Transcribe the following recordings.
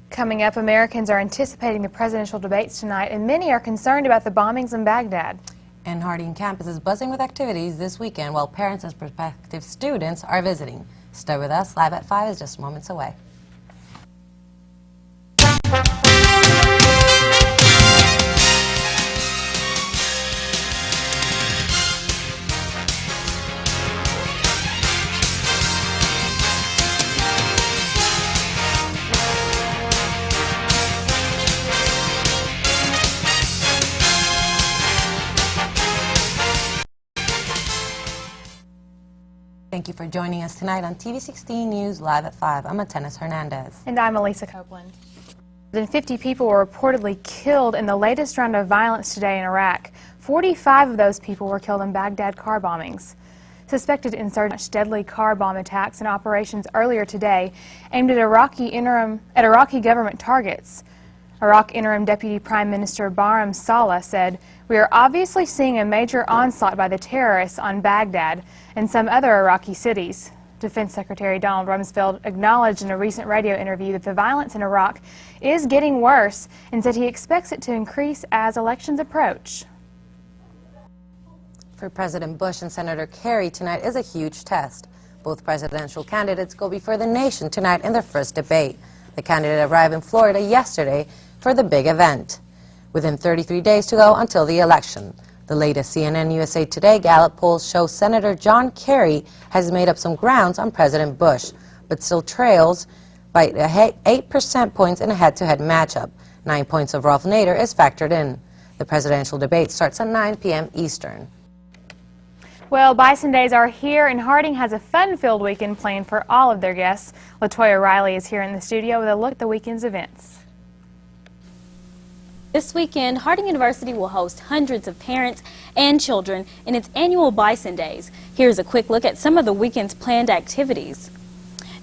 Coming up, Americans are anticipating the presidential debates tonight, and many are concerned about the bombings in Baghdad. And Harding campus is buzzing with activities this weekend while parents and prospective students are visiting. Stay with us. Live at 5 is just moments away. Thank you for joining us tonight on TV 16 News Live at 5. I'm Atenas Hernandez. And I'm Elisa Copeland. More than 50 people were reportedly killed in the latest round of violence today in Iraq. 45 of those people were killed in Baghdad car bombings. Suspected insurgents deadly car bomb attacks and operations earlier today aimed at Iraqi government targets. Iraq Interim Deputy Prime Minister Barham Saleh said, "We are obviously seeing a major onslaught by the terrorists on Baghdad and some other Iraqi cities." Defense Secretary Donald Rumsfeld acknowledged in a recent radio interview that the violence in Iraq is getting worse and said he expects it to increase as elections approach. For President Bush and Senator Kerry, tonight is a huge test. Both presidential candidates go before the nation tonight in their first debate. The candidate arrived in Florida yesterday for the big event. Within 33 days to go until the election. The latest CNN USA Today Gallup polls show Senator John Kerry has made up some grounds on President Bush, but still trails by 8% points in a head-to-head matchup. 9 points of Ralph Nader is factored in. The presidential debate starts at 9 p.m. Eastern. Well, Bison Days are here, and Harding has a fun-filled weekend planned for all of their guests. LaToya Riley is here in the studio with a look at the weekend's events. This weekend, Harding University will host hundreds of parents and children in its annual Bison Days. Here's a quick look at some of the weekend's planned activities.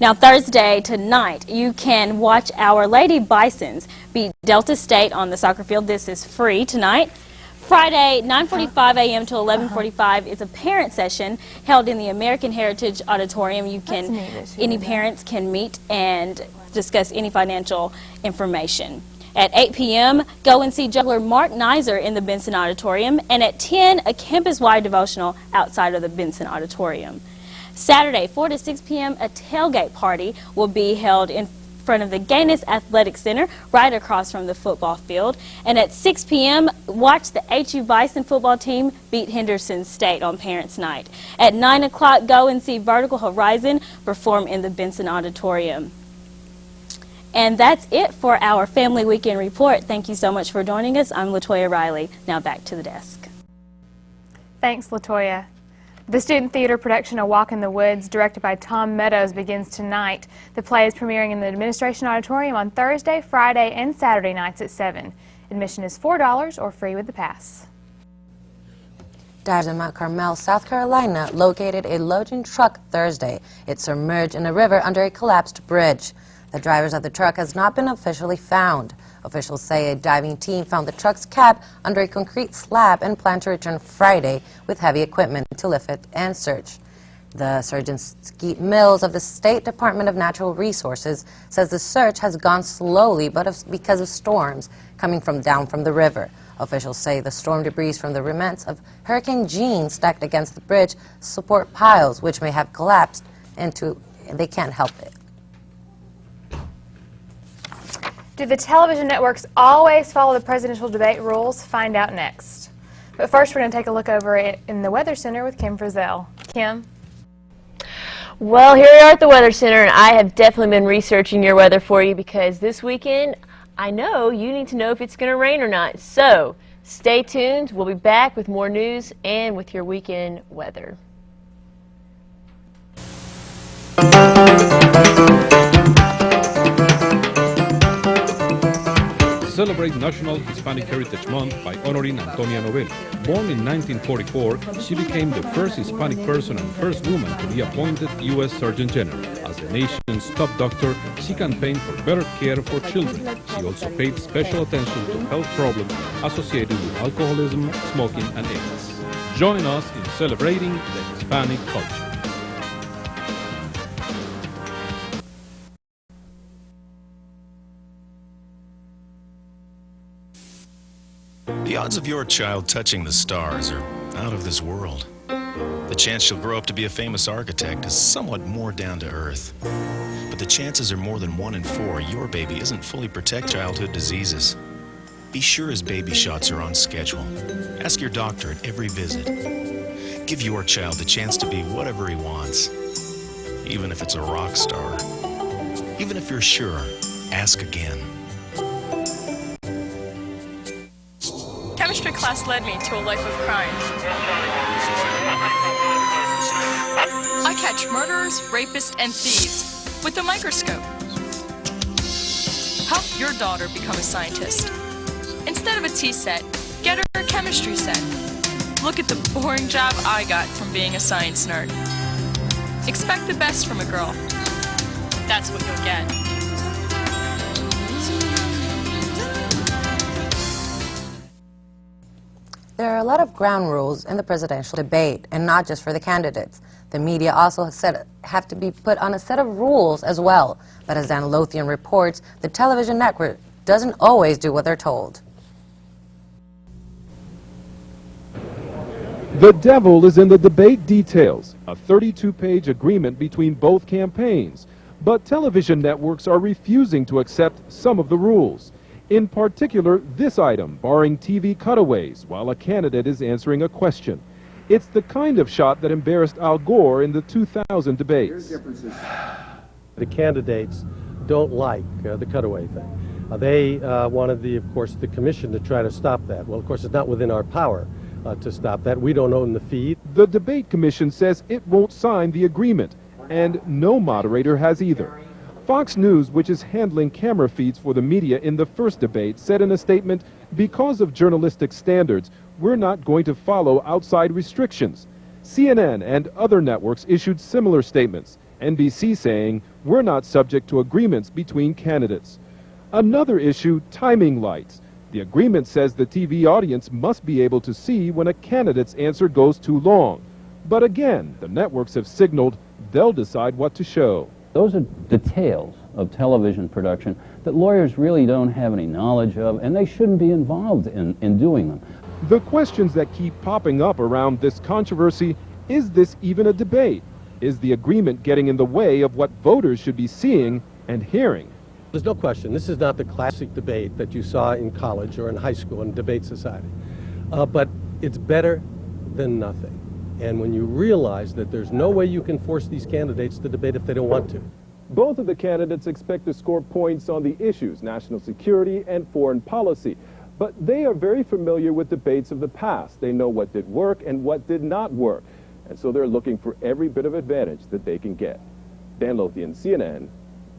Now, Thursday tonight, you can watch our Lady Bisons beat Delta State on the soccer field. This is free tonight. Friday, 9:45 a.m. to 11:45 is a parent session held in the American Heritage Auditorium. Any parents can meet and discuss any financial information. At 8 p.m., go and see juggler Mark Nizer in the Benson Auditorium, and at 10, a campus-wide devotional outside of the Benson Auditorium. Saturday, 4 to 6 p.m., a tailgate party will be held in front of the Gaines Athletic Center, right across from the football field. And at 6 p.m., watch the HU Bison football team beat Henderson State on Parents' Night. At 9 o'clock, go and see Vertical Horizon perform in the Benson Auditorium. And that's it for our Family Weekend Report. Thank you so much for joining us. I'm LaToya Riley. Now back to the desk. Thanks, LaToya. The student theater production A Walk in the Woods, directed by Tom Meadows, begins tonight. The play is premiering in the Administration Auditorium on Thursday, Friday, and Saturday nights at 7. Admission is $4 or free with the pass. Divers in Mount Carmel, South Carolina, located a loading truck Thursday. It submerged in a river under a collapsed bridge. The drivers of the truck has not been officially found. Officials say a diving team found the truck's cab under a concrete slab and plan to return Friday with heavy equipment to lift it and search. The Surgeon Skeet Mills of the State Department of Natural Resources says the search has gone slowly because of storms coming down from the river. Officials say the storm debris from the remnants of Hurricane Jean stacked against the bridge support piles which may have collapsed into, they can't help it. Do the television networks always follow the presidential debate rules? Find out next. But first, we're going to take a look over in the Weather Center with Kim Frizzell. Kim? Well, here we are at the Weather Center, and I have definitely been researching your weather for you because this weekend, I know you need to know if it's going to rain or not. So, stay tuned. We'll be back with more news and with your weekend weather. Celebrate National Hispanic Heritage Month by honoring Antonia Novello. Born in 1944, she became the first Hispanic person and first woman to be appointed U.S. Surgeon General. As the nation's top doctor, she campaigned for better care for children. She also paid special attention to health problems associated with alcoholism, smoking, and AIDS. Join us in celebrating the Hispanic culture. The odds of your child touching the stars are out of this world. The chance she'll grow up to be a famous architect is somewhat more down to earth. But the chances are more than 1 in 4 your baby isn't fully protected from childhood diseases. Be sure his baby shots are on schedule. Ask your doctor at every visit. Give your child the chance to be whatever he wants, even if it's a rock star. Even if you're sure, ask again. Chemistry class led me to a life of crime. I catch murderers, rapists, and thieves with a microscope. Help your daughter become a scientist. Instead of a tea set, get her a chemistry set. Look at the boring job I got from being a science nerd. Expect the best from a girl. That's what you'll get. There are a lot of ground rules in the presidential debate, and not just for the candidates. The media also have to be put on a set of rules as well. But as Dan Lothian reports, the television network doesn't always do what they're told. The devil is in the debate details, a 32-page agreement between both campaigns. But television networks are refusing to accept some of the rules. In particular, this item, barring TV cutaways while a candidate is answering a question. It's the kind of shot that embarrassed Al Gore in the 2000 debates. The candidates don't like the cutaway thing. They wanted, of course, the commission to try to stop that. Well, of course, it's not within our power to stop that. We don't own the feed. The debate commission says it won't sign the agreement, and no moderator has either. Fox News, which is handling camera feeds for the media in the first debate, said in a statement, "Because of journalistic standards, we're not going to follow outside restrictions." CNN and other networks issued similar statements, NBC saying, "We're not subject to agreements between candidates." Another issue, timing lights. The agreement says the TV audience must be able to see when a candidate's answer goes too long. But again, the networks have signaled they'll decide what to show. Those are details of television production that lawyers really don't have any knowledge of, and they shouldn't be involved in doing them. The questions that keep popping up around this controversy: is this even a debate? Is the agreement getting in the way of what voters should be seeing and hearing? There's no question, this is not the classic debate that you saw in college or in high school in debate society. But it's better than nothing. And when you realize that there's no way you can force these candidates to debate if they don't want to. Both of the candidates expect to score points on the issues, national security and foreign policy. But they are very familiar with debates of the past. They know what did work and what did not work. And so they're looking for every bit of advantage that they can get. Dan Lothian, CNN,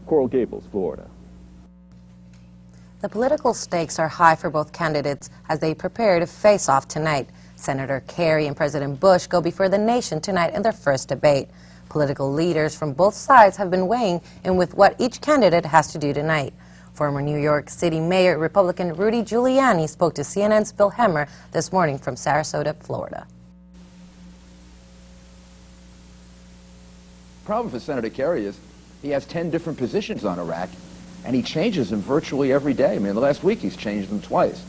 Coral Gables, Florida. The political stakes are high for both candidates as they prepare to face off tonight. Senator Kerry and President Bush go before the nation tonight in their first debate. Political leaders from both sides have been weighing in with what each candidate has to do tonight. Former New York City Mayor Republican Rudy Giuliani spoke to CNN's Bill Hemmer this morning from Sarasota, Florida. The problem for Senator Kerry is he has 10 different positions on Iraq, and he changes them virtually every day. I mean, the last week he's changed them twice.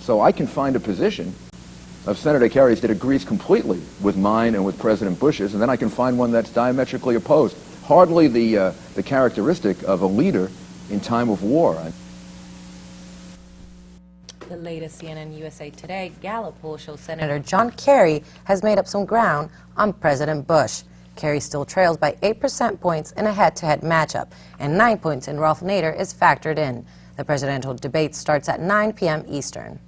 So I can find a position of Senator Kerry's that agrees completely with mine and with President Bush's, and then I can find one that's diametrically opposed. Hardly the characteristic of a leader in time of war. The latest CNN USA Today Gallup poll shows Senator John Kerry has made up some ground on President Bush. Kerry still trails by 8% points in a head-to-head matchup, and 9 points in Ralph Nader is factored in. The presidential debate starts at 9 p.m. Eastern.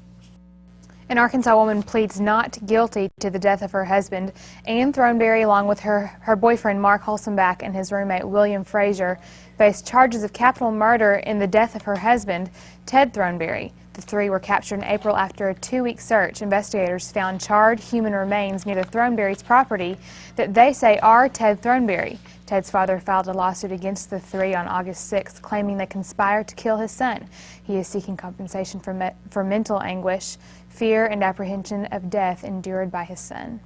An Arkansas woman pleads not guilty to the death of her husband. Ann Throneberry, along with her boyfriend Mark Holsenbach and his roommate William Frazier, faced charges of capital murder in the death of her husband, Ted Throneberry. The three were captured in April after a 2-week search. Investigators found charred human remains near the Throneberry's property that they say are Ted Throneberry. Ted's father filed a lawsuit against the three on August 6th, claiming they conspired to kill his son. He is seeking compensation for mental anguish, fear, and apprehension of death endured by his son.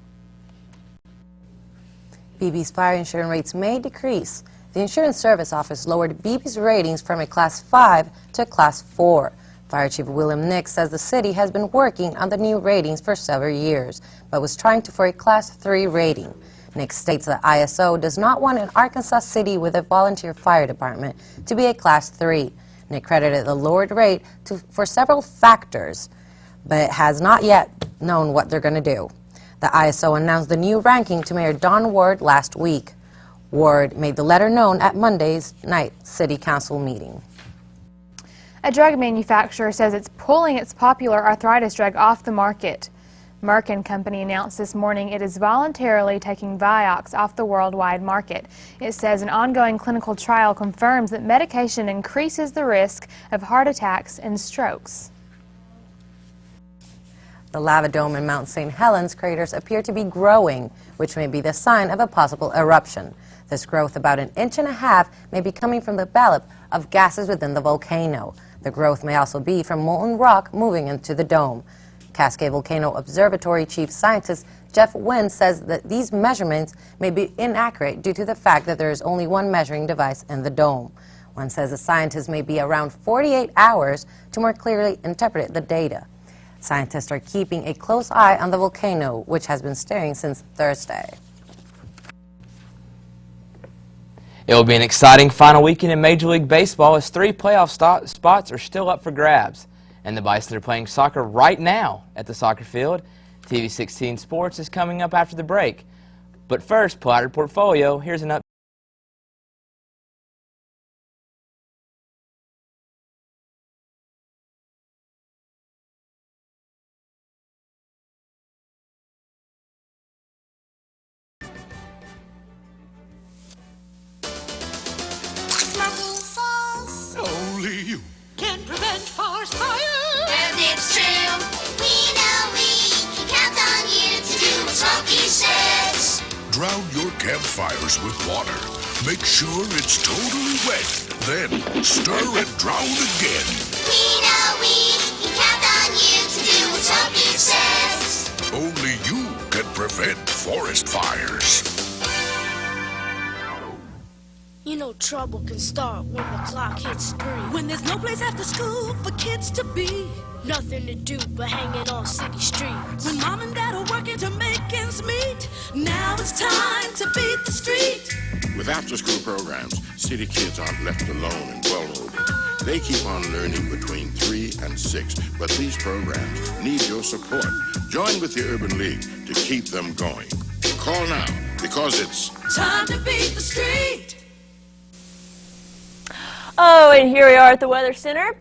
BB's fire insurance rates may decrease. The Insurance Service Office lowered BB's ratings from a Class 5 to a Class 4. Fire Chief William Nix says the city has been working on the new ratings for several years, but was trying for a Class 3 rating. Nix states that ISO does not want an Arkansas city with a volunteer fire department to be a Class 3. Nix credited the lowered rate for several factors, but has not yet known what they're going to do. The ISO announced the new ranking to Mayor Don Ward last week. Ward made the letter known at Monday's night City Council meeting. A drug manufacturer says it's pulling its popular arthritis drug off the market. Merck & Company announced this morning it is voluntarily taking Vioxx off the worldwide market. It says an ongoing clinical trial confirms that medication increases the risk of heart attacks and strokes. The lava dome in Mount St. Helens craters appear to be growing, which may be the sign of a possible eruption. This growth, about 1.5 inches, may be coming from the buildup of gases within the volcano. The growth may also be from molten rock moving into the dome. Cascade Volcano Observatory Chief Scientist Jeff Wynn says that these measurements may be inaccurate due to the fact that there is only one measuring device in the dome. Wynn says the scientists may be around 48 hours to more clearly interpret the data. Scientists are keeping a close eye on the volcano, which has been stirring since Thursday. It will be an exciting final weekend in Major League Baseball as 3 playoff spots are still up for grabs. And the Bison are playing soccer right now at the soccer field. TV 16 Sports is coming up after the break. But first, Platter Portfolio, here's an update. Only you can prevent forest fire. And it's true. We know we can count on you to do what Smokey says. Drown your campfires with water. Make sure it's totally wet. Then stir and drown again. We know we can count on you to do what Smokey says. Only you can prevent forest fires. You know trouble can start when the clock hits 3. When there's no place after school for kids to be. Nothing to do but hanging on city streets. When mom and dad are working to make ends meet. Now it's time to beat the street. With after-school programs, city kids aren't left alone and vulnerable. They keep on learning between 3 and 6, but these programs need your support. Join with the Urban League to keep them going. Call now, because it's time to beat the street. Oh, and here we are at the Weather Center.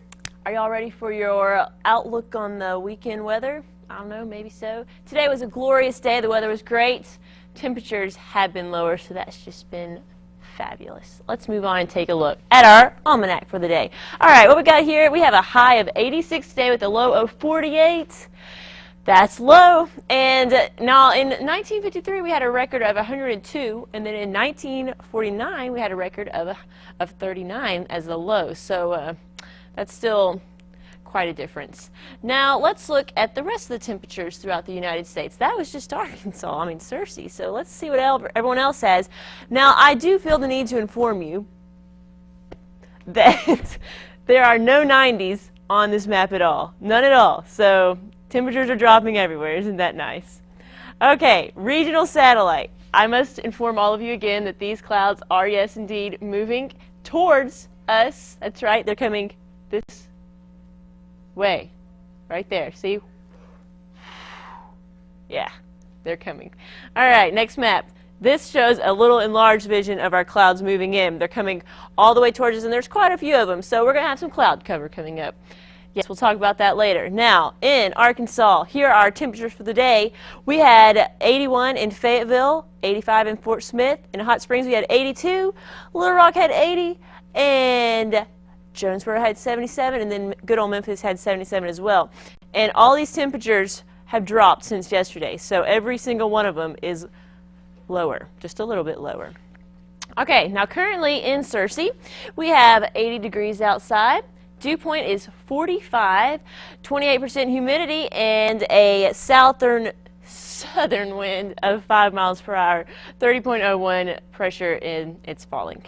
Are y'all ready for your outlook on the weekend weather? I don't know, maybe so. Today was a glorious day. The weather was great. Temperatures have been lower, so that's just been fabulous. Let's move on and take a look at our almanac for the day. All right, what we got here, we have a high of 86 today with a low of 48. That's low. And now in 1953 we had a record of 102, and then in 1949 we had a record of 39 as the low. So that's still quite a difference. Now let's look at the rest of the temperatures throughout the United States. That was just Arkansas, I mean Searcy. So let's see what everyone else has. Now I do feel the need to inform you that there are no 90s on this map at all. None at all. So temperatures are dropping everywhere. Isn't that nice? Okay, regional satellite. I must inform all of you again that these clouds are, yes, indeed, moving towards us. That's right. They're coming this way. Right there. See? Yeah, they're coming. All right, next map. This shows a little enlarged vision of our clouds moving in. They're coming all the way towards us, and there's quite a few of them. So we're going to have some cloud cover coming up. Yes, we'll talk about that later. Now, in Arkansas, here are our temperatures for the day. We had 81 in Fayetteville, 85 in Fort Smith. In Hot Springs, we had 82. Little Rock had 80. And Jonesboro had 77. And then good old Memphis had 77 as well. And all these temperatures have dropped since yesterday. So every single one of them is lower, just a little bit lower. Okay, now currently in Searcy, we have 80 degrees outside. Dew point is 45, 28% humidity, and a southern wind of 5 miles per hour, 30.01 pressure, and it's falling.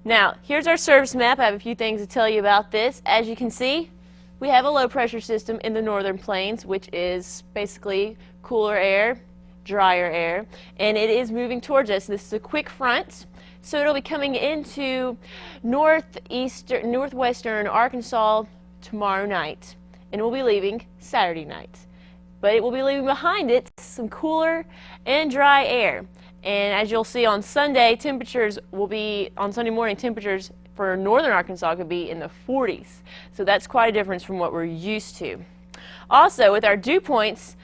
Now, here's our service map. I have a few things to tell you about this. As you can see, we have a low pressure system in the northern plains, which is basically cooler air, drier air, and it is moving towards us. This is a quick front, so it'll be coming into northwestern Arkansas tomorrow night, and it will be leaving Saturday night. But it will be leaving behind it some cooler and dry air. And as you'll see on Sunday, temperatures will be, on Sunday morning, temperatures for northern Arkansas could be in the 40s. So that's quite a difference from what we're used to. Also, with our dew points,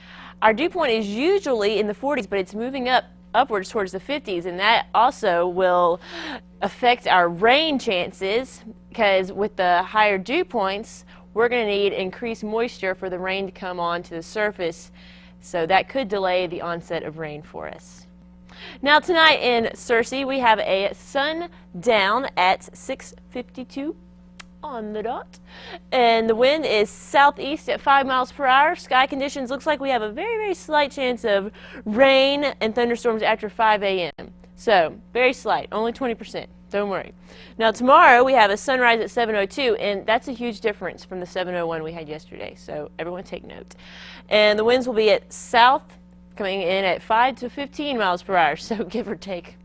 our dew point is usually in the 40s, but it's moving upwards towards the 50s, and that also will affect our rain chances, because with the higher dew points, we're going to need increased moisture for the rain to come onto the surface, so that could delay the onset of rain for us. Now tonight in Searcy, we have a sundown at 6:52 on the dot, and the wind is southeast at 5 miles per hour. Sky conditions, looks like we have a very, very slight chance of rain and thunderstorms after 5 a.m. So very slight, only 20%. Don't worry. Now tomorrow we have a sunrise at 7:02, and that's a huge difference from the 7:01 we had yesterday. So everyone take note. And the winds will be at south, coming in at 5 to 15 miles per hour, so give or take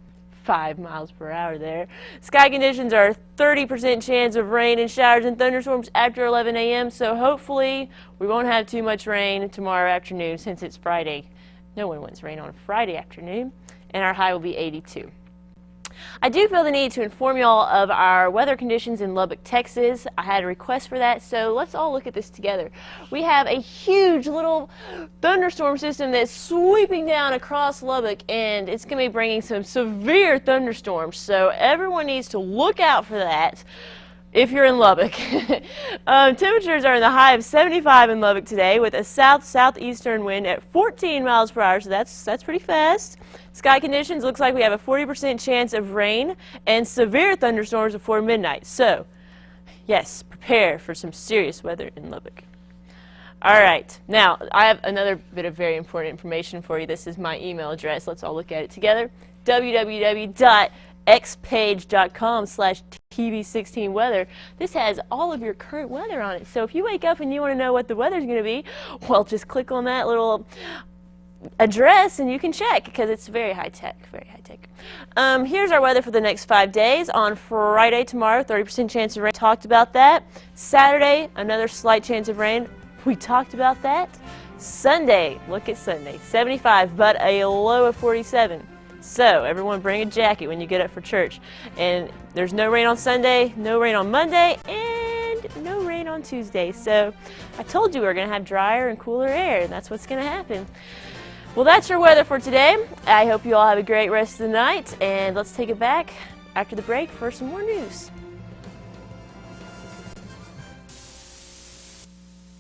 5 miles per hour there. Sky conditions are 30% chance of rain and showers and thunderstorms after 11 a.m., so hopefully we won't have too much rain tomorrow afternoon since it's Friday. No one wants rain on a Friday afternoon, and our high will be 82. I do feel the need to inform you all of our weather conditions in Lubbock, Texas. I had a request for that, so let's all look at this together. We have a huge little thunderstorm system that's sweeping down across Lubbock, and it's going to be bringing some severe thunderstorms, so everyone needs to look out for that if you're in Lubbock. Temperatures are in the high of 75 in Lubbock today, with a south-southeastern wind at 14 miles per hour, so that's pretty fast. Sky conditions, looks like we have a 40% chance of rain and severe thunderstorms before midnight. So, yes, prepare for some serious weather in Lubbock. All right, now I have another bit of very important information for you. This is my email address. Let's all look at it together. www.xpage.com/TV16weather. This has all of your current weather on it. So if you wake up and you want to know what the weather's going to be, well, just click on that little address and you can check, because it's very high tech, very high tech. Here's our weather for the next 5 days. On Friday, tomorrow, 30% chance of rain. Talked about that. Saturday, another slight chance of rain. We talked about that. Sunday, look at Sunday, 75, but a low of 47. So everyone bring a jacket when you get up for church. And there's no rain on Sunday, no rain on Monday, and no rain on Tuesday. So I told you we were going to have drier and cooler air, and that's what's going to happen. Well, that's your weather for today. I hope you all have a great rest of the night, and let's take it back after the break for some more news.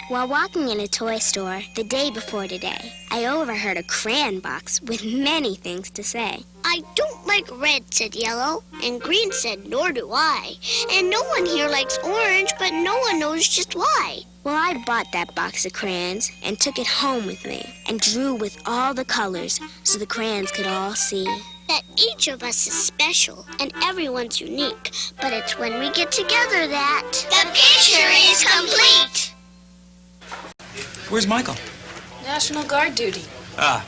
While walking in a toy store the day before today, I overheard a crayon box with many things to say. I don't like red, said yellow, and green said, nor do I. And no one here likes orange, but no one knows just why. Well, I bought that box of crayons and took it home with me and drew with all the colors so the crayons could all see that each of us is special and everyone's unique. But it's when we get together that the picture is complete. Where's Michael? National Guard duty. Ah,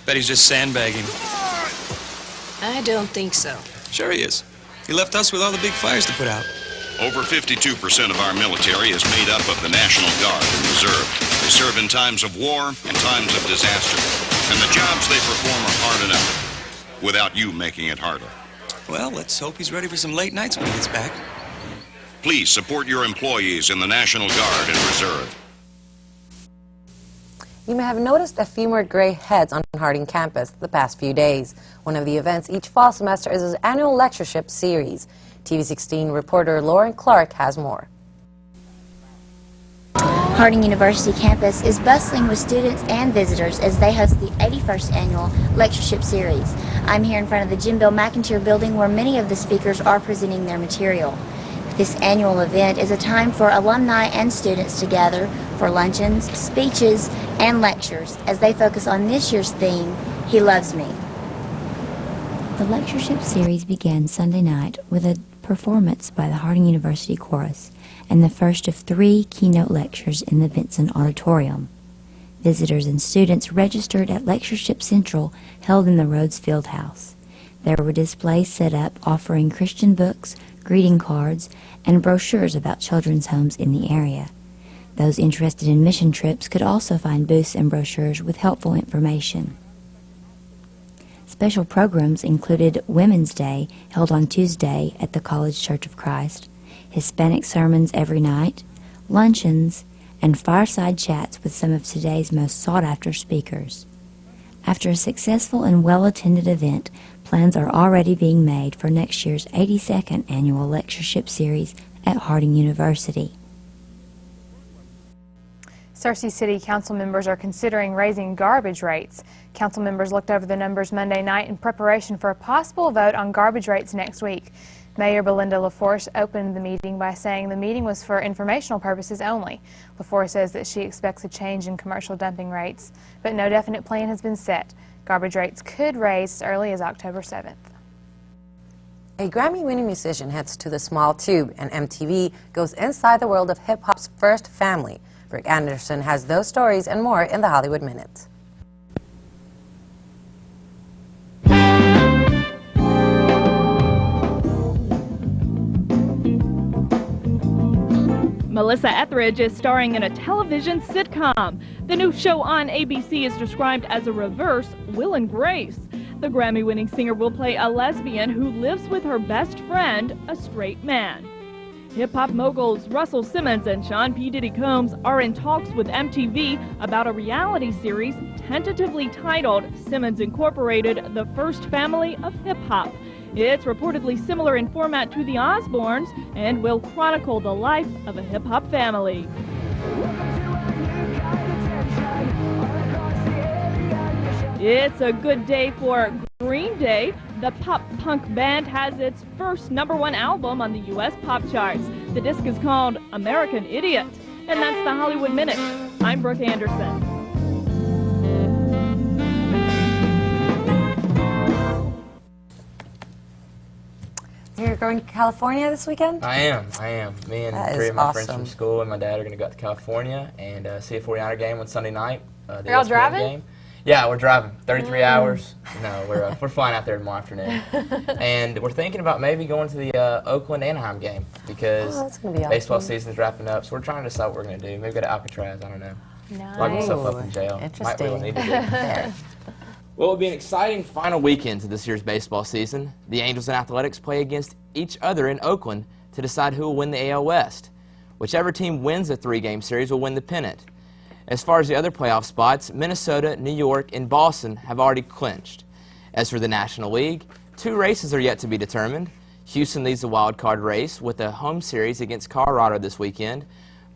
bet he's just sandbagging. I don't think so. Sure he is. He left us with all the big fires to put out. Over 52% of our military is made up of the National Guard and Reserve. They serve in times of war and times of disaster. And the jobs they perform are hard enough, without you making it harder. Well, let's hope he's ready for some late nights when he gets back. Please support your employees in the National Guard and Reserve. You may have noticed a few more gray heads on Harding campus the past few days. One of the events each fall semester is his annual lectureship series. TV16 reporter Lauren Clark has more. Harding University campus is bustling with students and visitors as they host the 81st annual lectureship series. I'm here in front of the Jim Bill McIntyre building where many of the speakers are presenting their material. This annual event is a time for alumni and students to gather for luncheons, speeches, and lectures as they focus on this year's theme, He Loves Me. The lectureship series began Sunday night with a performance by the Harding University Chorus and the first of 3 keynote lectures in the Benson Auditorium. Visitors and students registered at Lectureship Central held in the Rhodes Fieldhouse. There were displays set up offering Christian books, greeting cards, and brochures about children's homes in the area. Those interested in mission trips could also find booths and brochures with helpful information. Special programs included Women's Day, held on Tuesday at the College Church of Christ, Hispanic sermons every night, luncheons, and fireside chats with some of today's most sought-after speakers. After a successful and well-attended event, plans are already being made for next year's 82nd annual lectureship series at Harding University. Searcy City Council members are considering raising garbage rates. Council members looked over the numbers Monday night in preparation for a possible vote on garbage rates next week. Mayor Belinda LaForce opened the meeting by saying the meeting was for informational purposes only. LaForce says that she expects a change in commercial dumping rates, but no definite plan has been set. Garbage rates could raise as early as October 7th. A Grammy-winning musician heads to the small tube, and MTV goes inside the world of hip-hop's first family. Rick Anderson has those stories and more in the Hollywood Minute. Melissa Etheridge is starring in a television sitcom. The new show on ABC is described as a reverse Will and Grace. The Grammy-winning singer will play a lesbian who lives with her best friend, a straight man. Hip-hop moguls Russell Simmons and Sean P. Diddy Combs are in talks with MTV about a reality series tentatively titled Simmons Incorporated, The First Family of Hip-Hop. It's reportedly similar in format to The Osbournes and will chronicle the life of a hip-hop family. It's a good day for Green Day. The pop-punk band has its first #1 album on the U.S. pop charts. The disc is called American Idiot. And that's the Hollywood Minute. I'm Brooke Anderson. You're going to California this weekend? I am. Me and 3 of my friends from school and my dad are going to go out to California and see a 49er game on Sunday night. Are y'all driving? Game. Yeah, we're driving 33 hours. No, we're flying out there tomorrow afternoon. And we're thinking about maybe going to the Oakland-Anaheim game because that's gonna be baseball awesome. season's wrapping up. So we're trying to decide what we're going to do. Maybe go to Alcatraz, I don't know. Nice. Lock myself up in jail. Might really need to do. Interesting. Well, it'll be an exciting final weekend to this year's baseball season. The Angels and Athletics play against each other in Oakland to decide who will win the AL West. Whichever team wins the 3-game series will win the pennant. As far as the other playoff spots, Minnesota, New York, and Boston have already clinched. As for the National League, 2 races are yet to be determined. Houston leads the wild card race with a home series against Colorado this weekend.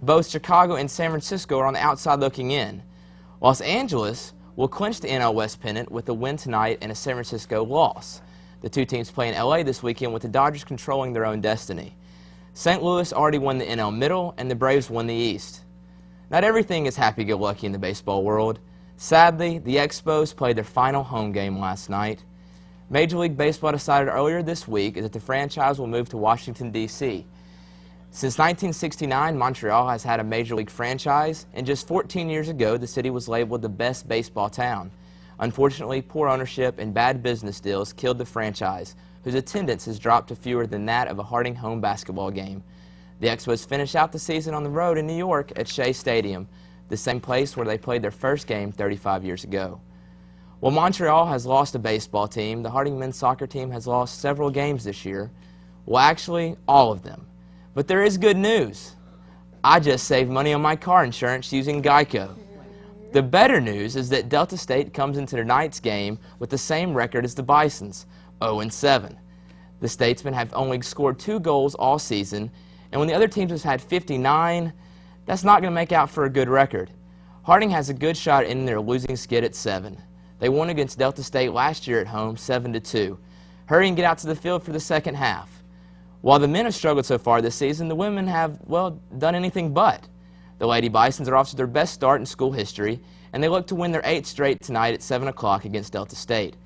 Both Chicago and San Francisco are on the outside looking in. Los Angeles will clinch the NL West pennant with a win tonight and a San Francisco loss. The 2 teams play in LA this weekend with the Dodgers controlling their own destiny. St. Louis already won the NL Middle and the Braves won the East. Not everything is happy-go-lucky in the baseball world. Sadly, the Expos played their final home game last night. Major League Baseball decided earlier this week that the franchise will move to Washington, D.C. Since 1969, Montreal has had a Major League franchise, and just 14 years ago, the city was labeled the best baseball town. Unfortunately, poor ownership and bad business deals killed the franchise, whose attendance has dropped to fewer than that of a Harding home basketball game. The Expos finished out the season on the road in New York at Shea Stadium, the same place where they played their first game 35 years ago. While Montreal has lost a baseball team, the Harding men's soccer team has lost several games this year. Well, actually, all of them. But there is good news. I just saved money on my car insurance using Geico. The better news is that Delta State comes into tonight's game with the same record as the Bisons, 0-7. The Statesmen have only scored 2 goals all season, and when the other teams have had 59, that's not going to make out for a good record. Harding has a good shot in their losing skid at 7. They won against Delta State last year at home, 7-2. Hurry and get out to the field for the second half. While the men have struggled so far this season, the women have, well, done anything but. The Lady Bisons are off to their best start in school history, and they look to win their 8th straight tonight at 7 o'clock against Delta State.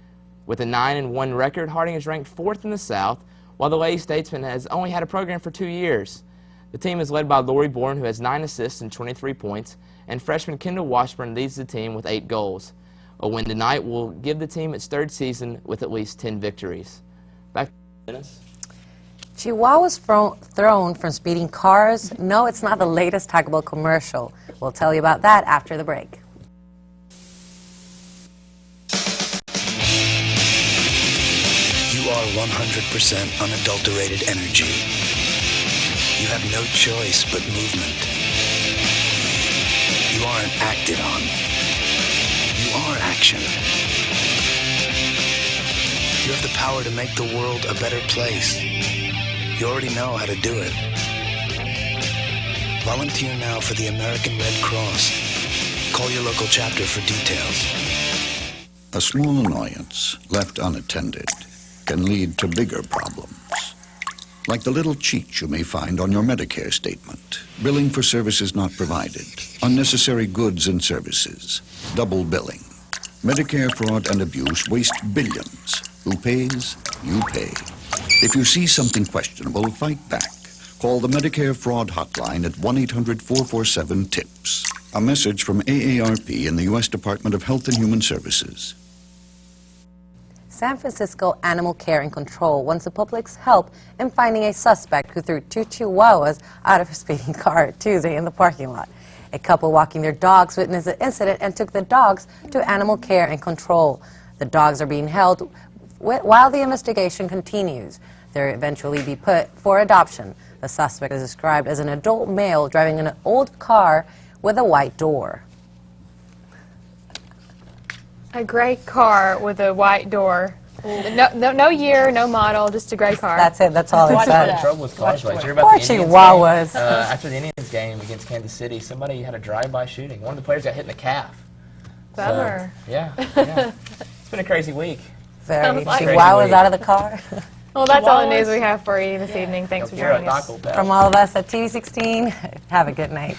With a 9-1 record, Harding is ranked 4th in the South, while the Lady Statesman has only had a program for 2 years. The team is led by Lori Bourne, who has 9 assists and 23 points, and freshman Kendall Washburn leads the team with 8 goals. A win tonight will give the team its 3rd season with at least 10 victories. Back to Dennis. Chihuahuas thrown from speeding cars? No, it's not the latest Taco Bell commercial. We'll tell you about that after the break. You are 100% unadulterated energy. You have no choice but movement. You aren't acted on. You are action. You have the power to make the world a better place. You already know how to do it. Volunteer now for the American Red Cross. Call your local chapter for details. A small annoyance, left unattended, can lead to bigger problems. Like the little cheat you may find on your Medicare statement. Billing for services not provided. Unnecessary goods and services. Double billing. Medicare fraud and abuse waste billions. Who pays? You pay. If you see something questionable, fight back. Call the Medicare Fraud Hotline at 1-800-447-TIPS. A message from AARP and the U.S. Department of Health and Human Services. San Francisco Animal Care and Control wants the public's help in finding a suspect who threw 2 chihuahuas out of a speeding car Tuesday in the parking lot. A couple walking their dogs witnessed the incident and took the dogs to Animal Care and Control. The dogs are being held while the investigation continues. They'll eventually be put for adoption. The suspect is described as an adult male driving an old car with a white door. A gray car with a white door. No year, no model, just a gray car. That's it. That's all it said. Trouble with cars, right? You're Poor about the Indians Chihuahuas. game. After the Indians game against Kansas City, somebody had a drive-by shooting. One of the players got hit in the calf. Bummer. Yeah. It's been a crazy week. Very. Chihuahuas out of the car. Well, that's all the news we have for you this evening. Thanks for joining us. From all of us at TV 16, have a good night.